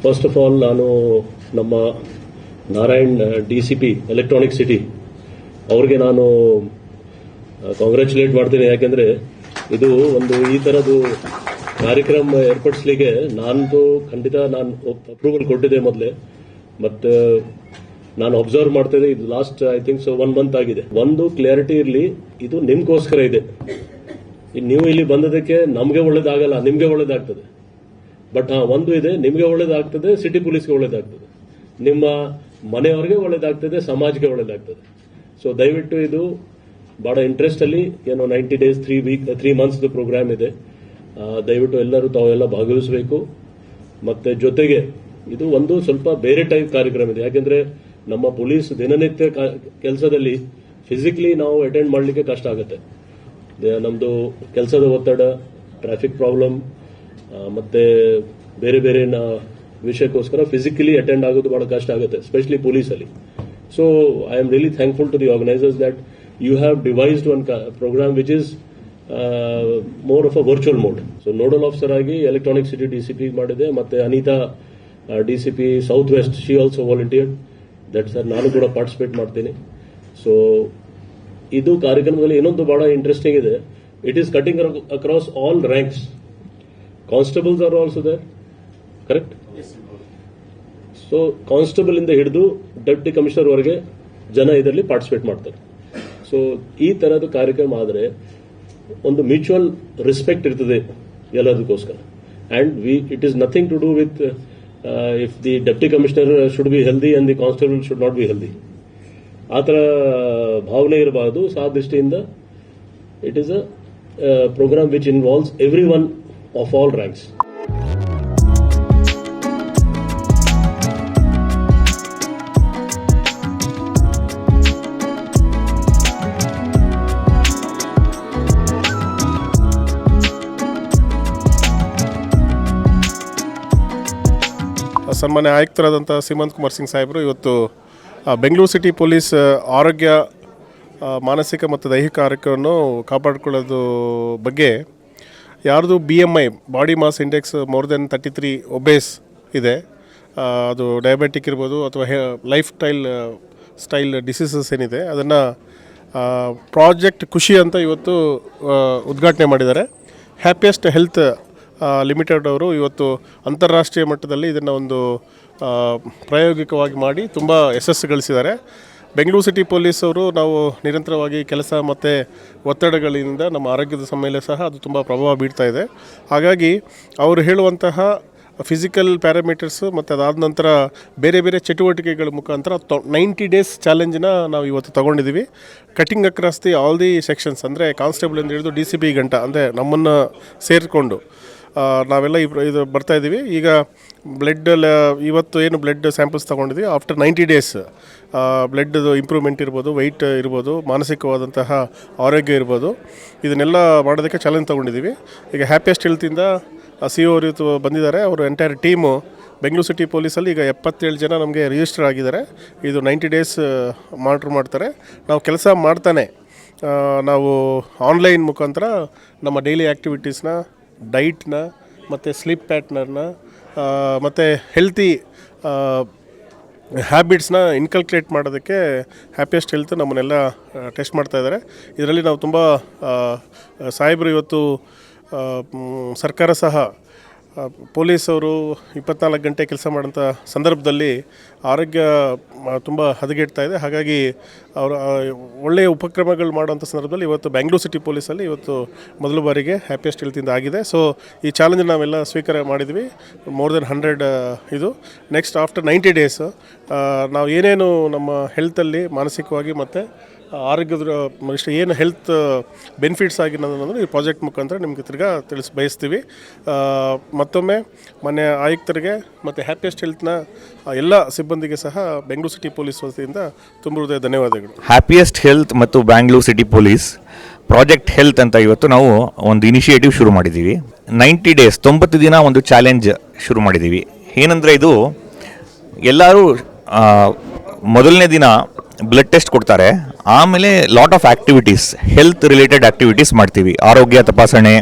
First of all ನಾನು ನಮ್ಮ Narayan DCP electronic city ಅವ್ರಿಗೆ ನಾನು ಕಾಂಗ್ರ್ಯಾಚುಲೇಟ್ ಮಾಡ್ತೀನಿ. ಯಾಕೆಂದ್ರೆ ಇದು ಒಂದು ಈ ತರದ್ದು ಕಾರ್ಯಕ್ರಮ ಏರ್ಪಡಿಸಲಿಕ್ಕೆ ಖಂಡಿತ ನಾನು ಅಪ್ರೂವಲ್ ಕೊಟ್ಟಿದ್ದೆ ಮೊದಲೇ. ಮತ್ತು ನಾನು ಅಬ್ಸರ್ವ್ ಮಾಡ್ತಾ ಇದ್ದೆ, ಇದು ಲಾಸ್ಟ್ ಐ ಥಿಂಕ್ 1 ಮಂತ್ ಆಗಿದೆ. ಒಂದು ಕ್ಲಾರಿಟಿ ಇರಲಿ, ಇದು ನಿಮ್ಗೋಸ್ಕರ ಇದೆ. ನೀವು ಇಲ್ಲಿ ಬಂದದಕ್ಕೆ ನಮಗೆ ಒಳ್ಳೇದಾಗಲ್ಲ, ನಿಮ್ಗೆ ಒಳ್ಳೇದಾಗ್ತದೆ. ಬಟ್ ಒಂದು ಇದೆ, ನಿಮ್ಗೆ ಒಳ್ಳೇದಾಗ್ತದೆ, ಸಿಟಿ ಪೊಲೀಸ್ಗೆ ಒಳ್ಳೇದಾಗ್ತದೆ, ನಿಮ್ಮ ಮನೆಯವರಿಗೆ ಒಳ್ಳೇದಾಗ್ತದೆ, ಸಮಾಜಕ್ಕೆ ಒಳ್ಳೇದಾಗ್ತದೆ. ಸೊ ದಯವಿಟ್ಟು ಇದು ಬಹಳ ಇಂಟ್ರೆಸ್ಟ್ ಅಲ್ಲಿ 90 days 3 months ಪ್ರೋಗ್ರಾಮ್ ಇದೆ. ದಯವಿಟ್ಟು ಎಲ್ಲರೂ ತಾವೆಲ್ಲ ಭಾಗವಹಿಸಬೇಕು. ಮತ್ತೆ ಜೊತೆಗೆ ಇದು ಒಂದು ಸ್ವಲ್ಪ ಬೇರೆ ಟೈಪ್ ಕಾರ್ಯಕ್ರಮ ಇದೆ. ಯಾಕೆಂದ್ರೆ ನಮ್ಮ ಪೊಲೀಸ್ ದಿನನಿತ್ಯ ಕೆಲಸದಲ್ಲಿ ಫಿಸಿಕಲಿ ನಾವು ಅಟೆಂಡ್ ಮಾಡಲಿಕ್ಕೆ ಕಷ್ಟ ಆಗುತ್ತೆ. ನಮ್ದು ಕೆಲಸದ ಒತ್ತಡ, ಟ್ರಾಫಿಕ್ ಪ್ರಾಬ್ಲಮ್, ಮತ್ತೆ ಬೇರೆ ಬೇರೆ ವಿಷಯಕ್ಕೋಸ್ಕರ ಫಿಸಿಕಲಿ ಅಟೆಂಡ್ ಆಗೋದು ಬಹಳ ಕಷ್ಟ ಆಗುತ್ತೆ, ಎಸ್ಪೆಷಲಿ ಪೊಲೀಸಲ್ಲಿ. So I am really thankful to the organisers that you have devised one programme which is more of a virtual mode. So nodal officer ಆಗಿ ಎಲೆಕ್ಟ್ರಾನಿಕ್ ಸಿಟಿ DCP ಮಾಡಿದೆ, ಮತ್ತೆ Anita DCP south west, she also volunteered that sir, ನಾನು ಕೂಡ participate ಮಾಡ್ತೀನಿ. So ಇದು ಕಾರ್ಯಕ್ರಮದಲ್ಲಿ ಇನ್ನೊಂದು ಬಹಳ ಇಂಟ್ರೆಸ್ಟಿಂಗ್ ಇದೆ. It is cutting across all ranks. Constables are also there, correct? So constable ಇಂದ ಹಿಡಿದು ಡೆಪ್ಟಿ ಕಮಿಷನರ್ ವರೆಗೆ ಜನ ಇದರಲ್ಲಿ ಪಾರ್ಟಿಸಿಪೇಟ್ ಮಾಡ್ತಾರೆ. ಸೊ ಈ ತರಹದ ಕಾರ್ಯಕ್ರಮ ಆದರೆ ಒಂದು ಮ್ಯೂಚುವಲ್ ರೆಸ್ಪೆಕ್ಟ್ ಇರ್ತದೆ ಎಲ್ಲದಕ್ಕೋಸ್ಕರ. And it is nothing to do with if the deputy commissioner should be healthy and the constable should not be healthy. ಆ ಥರ ಭಾವನೆ ಇರಬಾರದು. ಸೊ ಆ ದೃಷ್ಟಿಯಿಂದ it is a programme which involves every one of all ranks. ಸನ್ಮಾನ್ಯ ಆಯುಕ್ತರಾದಂಥ ಸೀಮಂತ್ ಕುಮಾರ್ ಸಿಂಗ್ ಸಾಹೇಬರು ಇವತ್ತು ಬೆಂಗಳೂರು ಸಿಟಿ ಪೊಲೀಸ್ ಆರೋಗ್ಯ, ಮಾನಸಿಕ ಮತ್ತು ದೈಹಿಕ ಆರೋಗ್ಯವನ್ನು ಕಾಪಾಡಿಕೊಳ್ಳೋದು ಬಗ್ಗೆ ಯಾರ್ದು BMI body mass index more than 33 obese ಇದೆ, ಅದು ಡಯಾಬಿಟಿಕ್ ಇರ್ಬೋದು ಅಥವಾ ಲೈಫ್ ಸ್ಟೈಲ್ ಡಿಸೀಸಸ್ ಏನಿದೆ ಅದನ್ನು ಪ್ರಾಜೆಕ್ಟ್ ಖುಷಿ ಅಂತ ಇವತ್ತು ಉದ್ಘಾಟನೆ ಮಾಡಿದ್ದಾರೆ. ಹ್ಯಾಪಿಯೆಸ್ಟ್ ಹೆಲ್ತ್ ಲಿಮಿಟೆಡ್ ಅವರು ಇವತ್ತು ಅಂತಾರಾಷ್ಟ್ರೀಯ ಮಟ್ಟದಲ್ಲಿ ಇದನ್ನು ಒಂದು ಪ್ರಾಯೋಗಿಕವಾಗಿ ಮಾಡಿ ತುಂಬ ಯಶಸ್ಸು ಗಳಿಸಿದ್ದಾರೆ. ಬೆಂಗಳೂರು ಸಿಟಿ ಪೊಲೀಸ್ ಅವರು ನಾವು ನಿರಂತರವಾಗಿ ಕೆಲಸ ಮತ್ತು ಒತ್ತಡಗಳಿಂದ ನಮ್ಮ ಆರೋಗ್ಯದ ಮೇಲೆ ಸಹ ಅದು ತುಂಬ ಪ್ರಭಾವ ಬೀರ್ತಾ ಇದೆ. ಹಾಗಾಗಿ ಅವರು ಹೇಳುವಂತಹ ಫಿಸಿಕಲ್ ಪ್ಯಾರಾಮೀಟರ್ಸ್ ಮತ್ತು ಅದಾದ ನಂತರ ಬೇರೆ ಬೇರೆ ಚಟುವಟಿಕೆಗಳ ಮುಖಾಂತರ 90 days ಚಾಲೆಂಜನ್ನ ನಾವು ಇವತ್ತು ತೊಗೊಂಡಿದ್ದೀವಿ. Cutting across the all the sections, ಅಂದರೆ ಕಾನ್ಸ್ಟೇಬಲ್ ಅಂತ ಹಿಡಿದು DCP ಗಂಟ, ಅಂದರೆ ನಮ್ಮನ್ನು ಸೇರಿಕೊಂಡು ನಾವೆಲ್ಲ ಇದು ಬರ್ತಾ ಇದ್ದೀವಿ. ಈಗ ಬ್ಲಡ್ ಇವತ್ತು ಏನು ಬ್ಲಡ್ ಸ್ಯಾಂಪಲ್ಸ್ ತೊಗೊಂಡಿದ್ದೀವಿ, ಆಫ್ಟರ್ 90 days ಬ್ಲಡ್ದು ಇಂಪ್ರೂವ್ಮೆಂಟ್ ಇರ್ಬೋದು, ವೆಯ್ಟ್ ಇರ್ಬೋದು, ಮಾನಸಿಕವಾದಂತಹ ಆರೋಗ್ಯ ಇರ್ಬೋದು, ಇದನ್ನೆಲ್ಲ ಮಾಡೋದಕ್ಕೆ ಚಾಲೆಂಜ್ ತೊಗೊಂಡಿದ್ದೀವಿ. ಈಗ ಹ್ಯಾಪಿಯೆಸ್ಟ್ ಹೆಲ್ತಿಂದ CO ಅವರು ಇವತ್ತು ಬಂದಿದ್ದಾರೆ. ಅವರು ಎಂಟೈರ್ ಟೀಮು ಬೆಂಗಳೂರು ಸಿಟಿ ಪೊಲೀಸಲ್ಲಿ ಈಗ 77 ಜನ ನಮಗೆ ರಿಜಿಸ್ಟರ್ ಆಗಿದ್ದಾರೆ. ಇದು 90 days ಮಾನಿಟ್ರ್ ಮಾಡ್ತಾರೆ. ನಾವು ಕೆಲಸ ಮಾಡ್ತಾನೆ ನಾವು ಆನ್ಲೈನ್ ಮುಖಾಂತರ ನಮ್ಮ ಡೈಲಿ ಆ್ಯಕ್ಟಿವಿಟೀಸ್ನ, ಡೈಟ್ನ ಮತ್ತು ಸ್ಲೀಪ್ ಪ್ಯಾಟ್ನರ್ನ ಮತ್ತು ಹೆಲ್ತಿ ಹ್ಯಾಬಿಟ್ಸ್ನ ಇನ್ಕಲ್ಕ್ಯುಲೇಟ್ ಮಾಡೋದಕ್ಕೆ ಹ್ಯಾಪಿಯೆಸ್ಟ್ ಹೆಲ್ತ್ ನಮ್ಮನ್ನೆಲ್ಲ ಟೆಸ್ಟ್ ಮಾಡ್ತಾ ಇದ್ದಾರೆ. ಇದರಲ್ಲಿ ನಾವು ತುಂಬ ಸಾಹೇಬರು ಇವತ್ತು ಸರ್ಕಾರ ಸಹ ಪೊಲೀಸವರು 24 ಗಂಟೆ ಕೆಲಸ ಮಾಡೋಂಥ ಸಂದರ್ಭದಲ್ಲಿ ಆರೋಗ್ಯ ತುಂಬ ಹದಗೆಡ್ತಾ ಇದೆ. ಹಾಗಾಗಿ ಅವರು ಒಳ್ಳೆಯ ಉಪಕ್ರಮಗಳು ಮಾಡೋಂಥ ಸಂದರ್ಭದಲ್ಲಿ ಇವತ್ತು ಬೆಂಗಳೂರು ಸಿಟಿ ಪೊಲೀಸಲ್ಲಿ ಇವತ್ತು ಮೊದಲ ಬಾರಿಗೆ ಹ್ಯಾಪಿಯೆಸ್ಟ್ ಹೆಲ್ತಿಂದ ಆಗಿದೆ. ಸೊ ಈ ಚಾಲೆಂಜ್ ನಾವೆಲ್ಲ ಸ್ವೀಕಾರ ಮಾಡಿದ್ವಿ. ಮೋರ್ ದೆನ್ 100 ಇದು ನೆಕ್ಸ್ಟ್ ಆಫ್ಟರ್ 90 days ನಾವು ಏನೇನು ನಮ್ಮ ಹೆಲ್ತಲ್ಲಿ ಮಾನಸಿಕವಾಗಿ ಮತ್ತು ಆರೋಗ್ಯದ ಇಷ್ಟು ಏನು ಹೆಲ್ತ್ ಬೆನಿಫಿಟ್ಸ್ ಆಗಿರೋದನ್ನು ಈ ಪ್ರಾಜೆಕ್ಟ್ ಮುಖಾಂತರ ನಿಮಗೆ ತಿರ್ಗಾ ಬಯಸ್ತೀವಿ. ಮತ್ತೊಮ್ಮೆ ಮಾನ್ಯ ಆಯುಕ್ತರಿಗೆ ಮತ್ತು ಹ್ಯಾಪಿಯೆಸ್ಟ್ ಹೆಲ್ತ್ನ ಎಲ್ಲ ಸಿಬ್ಬಂದಿಗೆ ಸಹ ಬೆಂಗಳೂರು ಸಿಟಿ ಪೊಲೀಸ್ ವತಿಯಿಂದ ತುಂಬ ಹೃದಯ ಧನ್ಯವಾದಗಳು. ಹ್ಯಾಪಿಯೆಸ್ಟ್ ಹೆಲ್ತ್ ಮತ್ತು Bangalore city police project health ಅಂತ ಇವತ್ತು ನಾವು ಒಂದು ಇನಿಷಿಯೇಟಿವ್ ಶುರು ಮಾಡಿದ್ದೀವಿ. 90 days 90 ದಿನ ಒಂದು ಚಾಲೆಂಜ್ ಶುರು ಮಾಡಿದ್ದೀವಿ. ಏನಂದರೆ ಇದು ಎಲ್ಲರೂ ಮೊದಲನೇ ದಿನ ಬ್ಲಡ್ ಟೆಸ್ಟ್ ಕೊಡ್ತಾರೆ, ಆಮೇಲೆ lot of activities, health related activities ಮಾಡ್ತೀವಿ. ಆರೋಗ್ಯ ತಪಾಸಣೆ,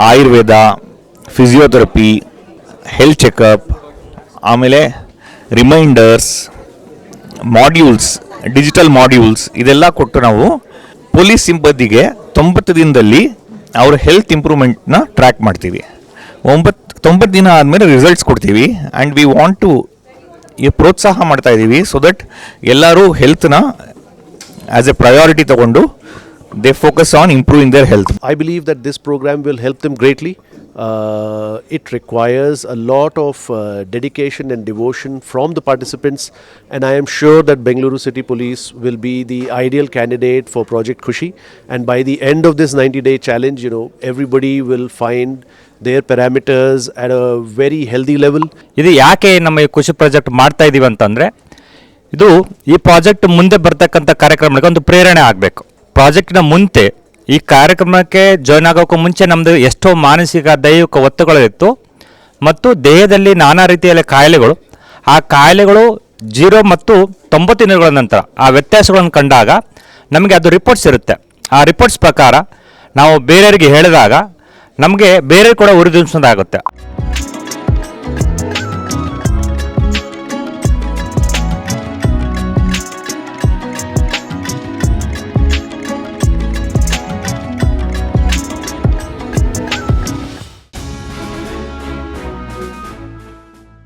ಆಯುರ್ವೇದ, ಫಿಸಿಯೋಥೆರಪಿ, ಹೆಲ್ತ್ ಚೆಕಪ್, ಆಮೇಲೆ ರಿಮೈಂಡರ್ಸ್, ಮಾಡ್ಯೂಲ್ಸ್, ಡಿಜಿಟಲ್ ಮಾಡ್ಯೂಲ್ಸ್ ಇದೆಲ್ಲ ಕೊಟ್ಟು ನಾವು ಪೊಲೀಸ್ ಸಿಬ್ಬಂದಿಗೆ 90 ದಿನದಲ್ಲಿ ಅವರ ಹೆಲ್ತ್ ಇಂಪ್ರೂವ್ಮೆಂಟ್ನ ಟ್ರ್ಯಾಕ್ ಮಾಡ್ತೀವಿ. 90 ದಿನ ಆದಮೇಲೆ ರಿಸಲ್ಟ್ಸ್ ಕೊಡ್ತೀವಿ. ಆ್ಯಂಡ್ ವಿ ವಾಂಟ್ ಟು ಪ್ರೋತ್ಸಾಹ ಮಾಡ್ತಾ ಇದ್ದೀವಿ ಸೊ ದಟ್ ಎಲ್ಲರೂ ಹೆಲ್ತ್ನ ಆ್ಯಸ್ ಎ ಪ್ರಯಾರಿಟಿ ತಗೊಂಡು they focus on improving their health. I believe that this program will help them greatly. It requires a lot of dedication and devotion from the participants, and I am sure that Bengaluru City Police will be the ideal candidate for Project Khushi. And by the end of this 90-day challenge, everybody will find their parameters at a very healthy level. ಇದು ಯಾಕೆ ನಮ್ಮ ಈ ಖುಷಿ project ಮಾಡ್ತಾ ಇದ್ದೀವಿ ಅಂತಂದರೆ, ಇದು ಈ ಪ್ರಾಜೆಕ್ಟ್ ಮುಂದೆ ಬರ್ತಕ್ಕಂಥ ಕಾರ್ಯಕ್ರಮಗಳಿಗೆ ಒಂದು ಪ್ರೇರಣೆ ಆಗಬೇಕು. ಪ್ರಾಜೆಕ್ಟಿನ ಮುಂಚೆ ಈ ಕಾರ್ಯಕ್ರಮಕ್ಕೆ ಜಾಯ್ನ್ ಆಗೋಕ್ಕೂ ಮುಂಚೆ ನಮ್ಮದು ಎಷ್ಟೋ ಮಾನಸಿಕ ದೈಹಿಕ ಒತ್ತಡಗಳಿತ್ತು ಮತ್ತು ದೇಹದಲ್ಲಿ ನಾನಾ ರೀತಿಯ ಕಾಯಿಲೆಗಳು. ಆ ಕಾಯಿಲೆಗಳು 0 ಮತ್ತು 90 ದಿನಗಳ ನಂತರ ಆ ವ್ಯತ್ಯಾಸಗಳನ್ನು ಕಂಡಾಗ ನಮಗೆ ಅದು ರಿಪೋರ್ಟ್ಸ್ ಇರುತ್ತೆ. ಆ ರಿಪೋರ್ಟ್ಸ್ ಪ್ರಕಾರ ನಾವು ಬೇರೆಯವರಿಗೆ ಹೇಳಿದಾಗ ನಮಗೆ ಬೇರೆ ಕೂಡ ಉರಿದುಂಬಿಸೋದಾಗುತ್ತೆ.